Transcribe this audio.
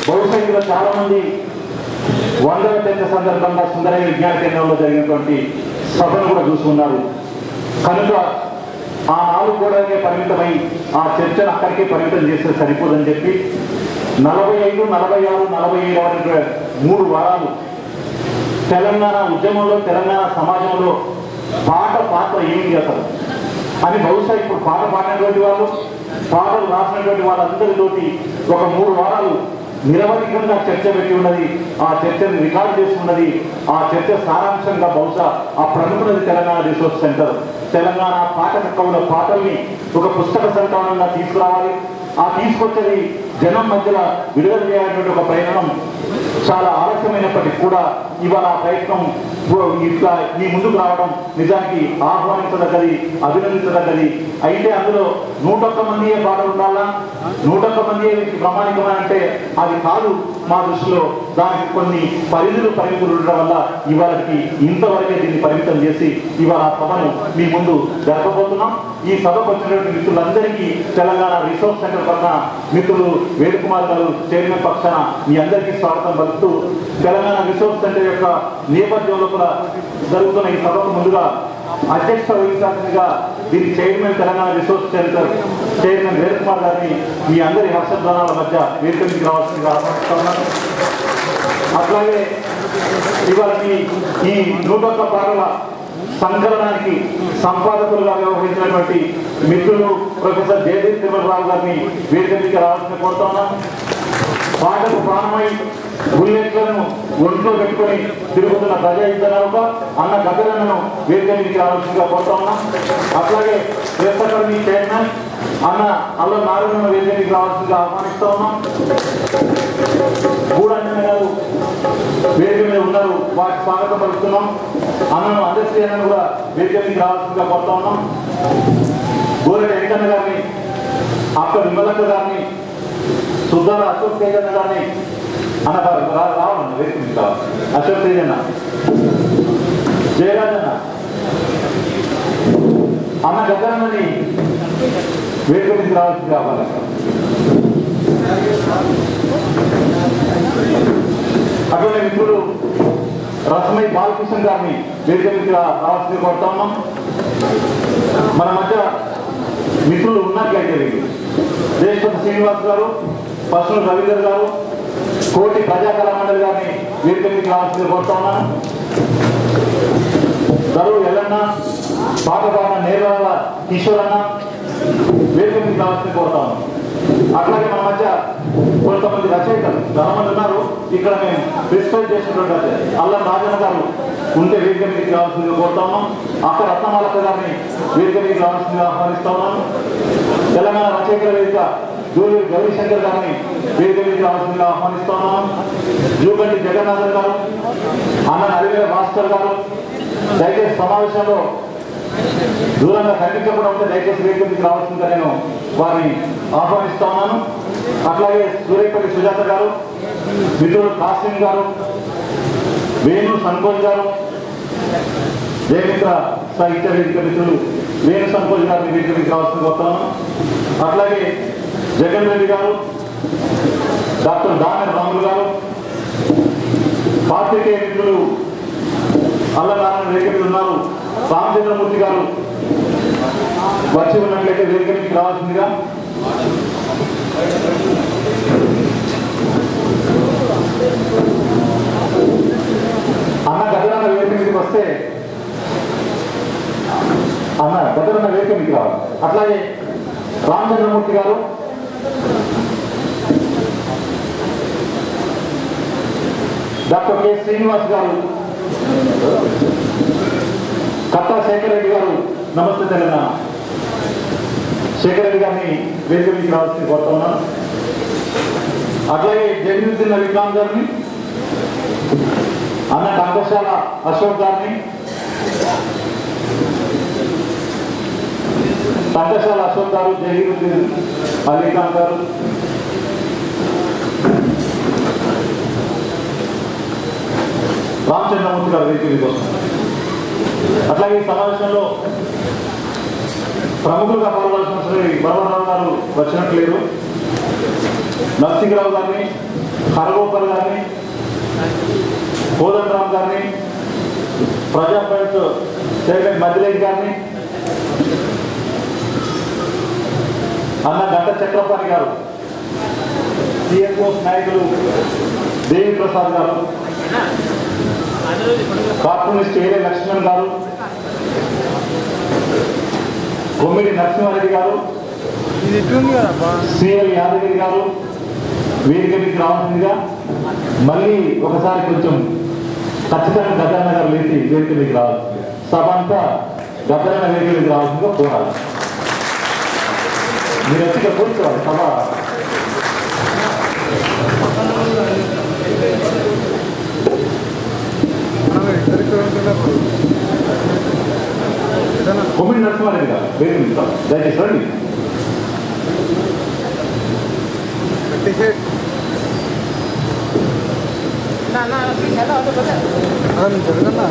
బహుశా ఇందులో చాలా మంది 100వ జయంతి సందర్భంగా సుందరయ్య విజ్ఞాన కేంద్రంలో జరిగినటువంటి సభను కూడా చూస్తున్నారు. కనుక ఆ 4 గోడలకే పరిమితమై ఆ చర్చను అక్కడికే పరిమితం చేస్తే సరిపోదని చెప్పి 45, 46, 47 వరకు 3 వారాలు తెలంగాణ ఉద్యమంలో, తెలంగాణ సమాజంలో పాత్ర ఏమిటి అసలు అని బహుశా ఇప్పుడు పాట పాడినటువంటి వాళ్ళు, పాటలు రాసినటువంటి వాళ్ళందరితోటి ఒక 3 వారాలు నిరవధికంగా చర్చ పెట్టి ఉన్నది. ఆ చర్చను రికార్డు చేస్తున్నది. ఆ చర్చ సారాంశంగా బహుశా ఆ ప్రముఖులది తెలంగాణ రిసోర్స్ సెంటర్. తెలంగాణ పాఠకవుల పాటల్ని ఒక పుస్తక సంకలనంగా తీసుకురావాలి. ఆ తీసుకొచ్చేది జనం మధ్యలో విడుదల చేయాలనేటువంటి ఒక ప్రయత్నం చాలా ఆలస్యమైనప్పటికీ కూడా ఇవాళ ఆ ప్రయత్నం ఇట్లా మీ ముందుకు రావడం నిజానికి ఆహ్వానించదగ్గది, అభినందించదగ్గది. అయితే అందులో 101 మందియే పాటలు ఉండాలా, 101 మందియే ప్రామాణికమని అంటే అది కాదు. మా దృష్టిలో దానికి కొన్ని పరిమితులు ఉండడం వల్ల ఇవాళకి ఇంతవరకే దీన్ని పరిమితం చేసి ఇవాళ ఆ సభను మీ ముందు జరపబోతున్నాం. ఈ సభకు వచ్చినటువంటి మిత్రులందరికీ తెలంగాణ రిసోర్స్ సెంటర్ పక్కన మిత్రులు వేణుకుమార్ గారు చైర్మన్ పక్షాన మీ అందరికీ స్వాగతం పలుకుతూ, తెలంగాణ రిసోర్స్ సెంటర్ యొక్క నేపథ్యంలో కూడా జరుగుతున్న ఈ సభకు ముందుగా అధ్యక్షత వహించాల్సిందిగా దీని chairman Telangana resource centre chairman Venukumar గారిని మీ అందరి హర్షధ్వానాల మధ్య వేదికకి రావాల్సిందిగా ఆహ్వానిస్తున్నాను. అట్లాగే ఇవాళ ఈ 101 పాటల సంకలనానికి సంపాదకులుగా వ్యవహరించినటువంటి మిత్రులు ప్రొఫెసర్ జయదీప్ తిరుమలరావు గారిని వేదికకి రావాల్సిన కోరుతా ఉన్నాం. పాటకు ప్రాణమై బుల్లెట్లను ఒంట్లో పెట్టుకొని తిరుగుతున్న ప్రజాయుద్ధనౌక అన్న గద్దరన్నను వేదికకి రావాల్సిందిగా కోరుతా ఉన్నాం. అట్లాగే ప్రెస్ అకాడమీ చైర్మన్ అన్న అల్ల నారాయణ వేదికకి రావాల్సిందిగా ఆహ్వానిస్తూ ఉన్నాం. గూడన్న గారు వేదిక మీద ఉన్నారు, వారికి స్వాగతం పలుకుతున్నాం. అన్నను అందశ్రీ అన్నను కూడా వేదికకి రావాల్సిందిగా కోరుతా ఉన్నాం. గోరెడ్డి వెంకన్న గారిని, అక్కడ విమలక్క గారిని, సుద్దాల అశోక్ తేజన్న గారిని అన్న రావాలన్న వేదికకి కావాలి. అశోక్ తేజన్న, జయరాజన్న, అన్న గద్దరన్నని వేదికకి రావాల్సింది కావాలి. అటువంటి మిత్రులు రసమై బాలకృష్ణ గారిని వేదికకి రావాల్సింది కోరుతా ఉన్నాం. మన మధ్య మిత్రులు ఉన్నట్లయితే దేశపతి శ్రీనివాస్ గారు, పసులు రవీందర్ గారు, కోటి ప్రజాకళా మండలి గారిని వేదికకి రావాల్సింది కోరుతా ఉన్నాను. దరువు ఎల్లన్న, పాట పాడిన నేరాల కిషోర్ అన్న వేదికకి రావాల్సింది కోరుతా ఉన్నాను. అట్లాగే మన మధ్య కొంతమంది రచయితలు చాలా మంది ఉన్నారు. ఇక్కడ మేము ప్రిస్క్రైబ్ చేసినటువంటి రచయిత అల్లం రాజన్న గారు ఉంటే వేదిక మీదకి రావాల్సిందిగా కోరుతా ఉన్నాం. అక్కడ రత్నమాలక్క గారిని వేదిక మీదకి రావాల్సిందిగా ఆహ్వానిస్తా ఉన్నాను. తెలంగాణ రచయితల వేదిక జూలూరు గౌరీశంకర్ గారిని వేదిక మీదకి రావాల్సిందిగా ఆహ్వానిస్తా ఉన్నాను. జూగంటి జగన్నాథన్ గారు, అన్న నరివేల భాస్కర్ గారు దయచేసి సమావేశంలో దూరంగా కనిపించకుండా ఉంటే దయచేసి వేదిక మీదకి రావాల్సిందిగా నేను వారిని ఆహ్వానిస్తా ఉన్నాను. అట్లాగే సూర్యపల్లి సుజాత గారు, మిత్రులు కాసిం గారు, వేణు సంకోజ్ గారు, జయమిత్ర సాహిత్య వేదిక మిత్రులు వేణు సంకోజ్ గారిని వేదికకి రావాల్సింది కోరుతాను. అట్లాగే జగన్ రెడ్డి గారు, డాక్టర్ దామెర రాములు గారు, పాత్రికేయ మిత్రులు అల్లనారాయణ వేదిక మీద ఉన్నారు. రామచంద్రమూర్తి గారు వచ్చి ఉన్నట్లయితే వేదికకి రావాల్సిందిగా. అన్న గద్దరన్న వేదిక మీదకి వస్తే అన్న గద్దరన్న వేదిక మీదకి రావాలి. అట్లాగే రామచంద్రమూర్తి గారు, డాక్టర్ కె శ్రీనివాస్ గారు, కట్టా శేఖర్ రెడ్డి గారు, నమస్తే తెలంగాణ శేఖర్ రెడ్డి గారిని వేదిక మీదకి రావాల్సింది కోరుతా ఉన్నాను. అట్లాగే జగన్యుద్దీన్ విక్రాంత్ గారిని, అన్న కంకశాల అశోక్ గారిని, కంకశాల అశోక్ గారు, జహీరుద్దీన్ అలీఖాన్ గారు, రామచంద్రమూర్తి గారు వేదిక కోసం. అట్లాగే ఈ సమావేశంలో ప్రముఖులుగా పాల్గొనాల్సిన వరవరరావు గారు వచ్చినట్లేదు. నరసింహరావు గారిని, హరగోపాల్ గారిని, కోదండరామ్ గారిని, ప్రజాప్రభుత్వ చైర్మన్ మద్దిరెడ్డి గారిని, అన్న గంట చక్రపాణి గారు, సిఎంఓస్ నాయకులు దేవి ప్రసాద్ గారు, కార్టూనిస్ట్ ఏలే లక్ష్మణ్ గారు, కొమ్మిడి నరసింహారెడ్డి గారు, సిఎల్ యాదగిరి గారు వేదిక మీకు రావాల్సిందిగా, మళ్ళీ ఒకసారి కొంచెం ఖచ్చితంగా గద్దరన్న గారు లేచి వేదిక మీకు రావాల్సిందిగా, సభ అంతా గద్దరన్న వేదిక మీకు రావాల్సిందిగా కోరాలి. మీరు ఎత్తిగా కూర్చోవాలి సభ. కొమ్మిడి నరసింహారెడ్డి గారు వేదిక మీకు దయచేసి రండి. జరగన్నా